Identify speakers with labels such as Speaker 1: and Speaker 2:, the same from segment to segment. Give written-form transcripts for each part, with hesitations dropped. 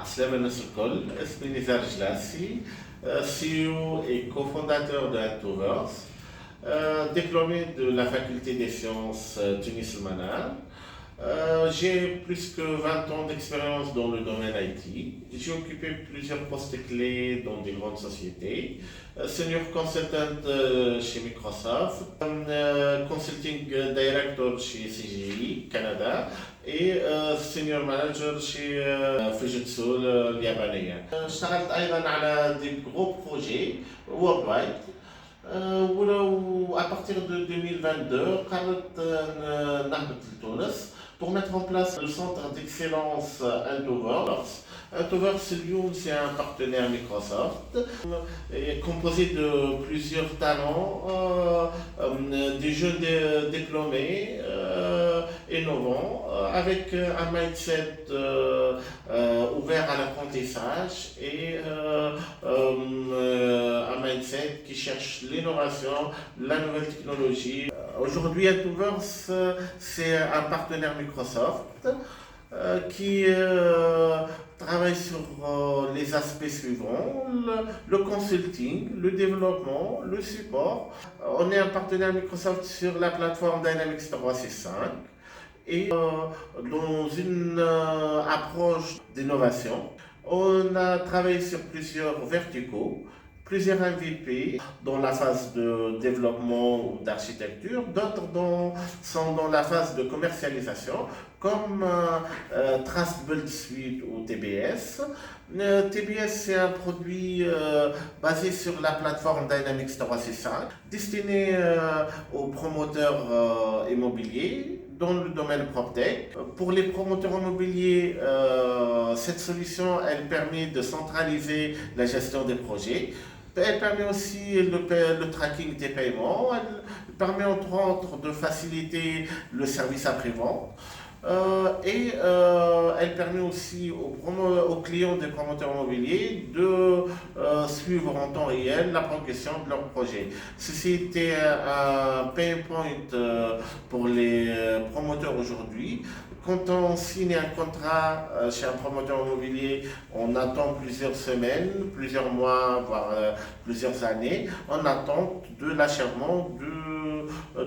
Speaker 1: عسلامة الناس الكل، اسمي نزار جلاسي، CEO et cofondateur de Antovers, diplômé de la faculté des sciences Tunis Manar. J'ai plus que 20 ans d'expérience dans le domaine IT. J'ai occupé plusieurs postes clés dans des grandes sociétés. Senior consultant chez Microsoft, consulting director chez CGI Canada et senior manager chez Fujitsu اليابانية. اشتغلت أيضا على des gros projets worldwide. ولو à partir de 2022 قررت نهبط لتونس pour mettre en place le centre d'excellence Antovers. Antovers, c'est un partenaire Microsoft, composé de plusieurs talents, des jeunes diplômés, innovants, avec un mindset ouvert à l'apprentissage et un mindset qui cherche l'innovation, la nouvelle technologie. Aujourd'hui, Antovers, c'est un partenaire Microsoft qui travaille sur les aspects suivants, le consulting, le développement, le support. On est un partenaire Microsoft sur la plateforme Dynamics 365 et dans une approche d'innovation. On a travaillé sur plusieurs verticaux, plusieurs MVP dans la phase de développement ou d'architecture, d'autres sont dans la phase de commercialisation, comme Trust Build Suite ou TBS. TBS, c'est un produit basé sur la plateforme Dynamics 365, destiné aux promoteurs immobiliers dans le domaine PropTech. Pour les promoteurs immobiliers, cette solution, elle permet de centraliser la gestion des projets. Elle permet aussi le tracking des paiements. Elle permet entre autres de faciliter le service après-vente. Elle permet aussi aux clients des promoteurs immobiliers de suivre en temps réel la progression de leur projet. Ceci était un pain point pour les promoteurs aujourd'hui. Quand on signe un contrat chez un promoteur immobilier, on attend plusieurs semaines, plusieurs mois, voire plusieurs années, en attente de l'achèvement de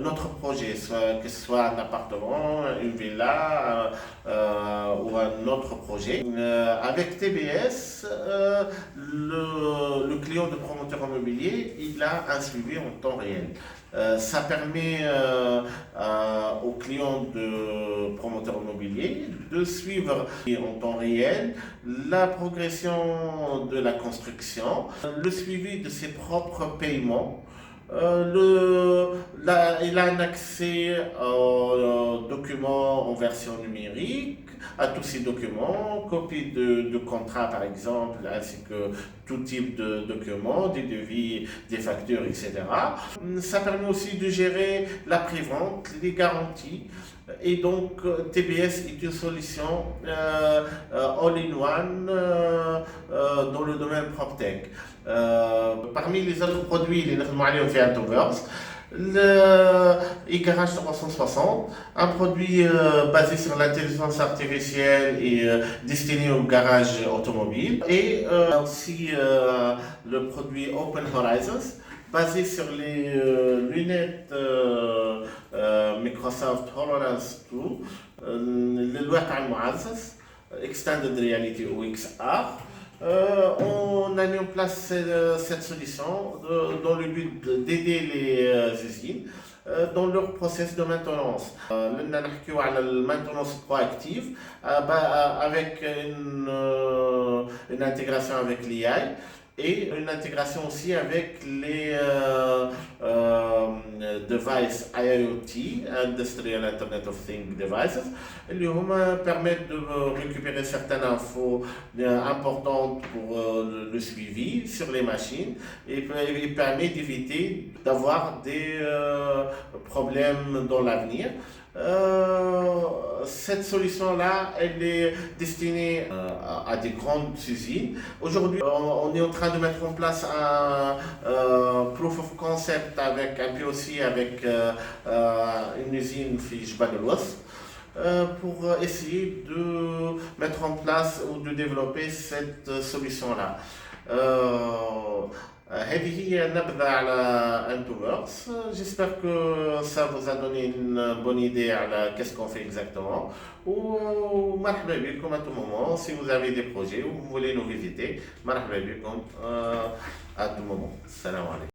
Speaker 1: notre projet, que ce soit un appartement, une villa ou un autre projet. Avec TBS, le client de promoteur immobilier, il a un suivi en temps réel. Ça permet aux clients de promoteurs immobiliers de suivre en temps réel la progression de la construction, le suivi de ses propres paiements. Il a un accès aux documents en version numérique, à tous ces documents, copie de contrats par exemple, ainsi que tout type de documents, des devis, des factures, etc. Ça permet aussi de gérer la prévente, les garanties. Et donc TBS est une solution all-in-one dans le domaine PropTech. Parmi les autres produits اللي نخدموا عليهم في Antovers, le e-garage 360, un produit basé sur l'intelligence artificielle et destiné au garage automobile, et aussi le produit Open Horizons, basé sur les lunettes Microsoft HoloLens 2, للواقع المعزز, Extended Reality ou XR. On a mis en place cette solution dans le but d'aider les usines dans leur process de maintenance. Nous allons parler de la maintenance proactive avec une intégration avec l'IA et une intégration aussi avec les devices IoT, Industrial Internet of Things Devices, qui permettent de récupérer certaines infos importantes pour le suivi sur les machines et permet d'éviter d'avoir des problèmes dans l'avenir. Cette solution-là, elle est destinée à des grandes usines. Aujourd'hui, on est en train de mettre en place un proof of concept avec un POC avec une usine في جبال الوسط. pour essayer de mettre en place ou de développer cette solution-là. هذه هي نبذة على Antoverse. J'espère que ça vous a donné une bonne idée على qu'est-ce qu'on fait exactement. ومرحبا بكم à tout moment. Si vous avez des projets ou vous voulez nous visiter, مرحبا بكم à tout moment. السلام عليكم.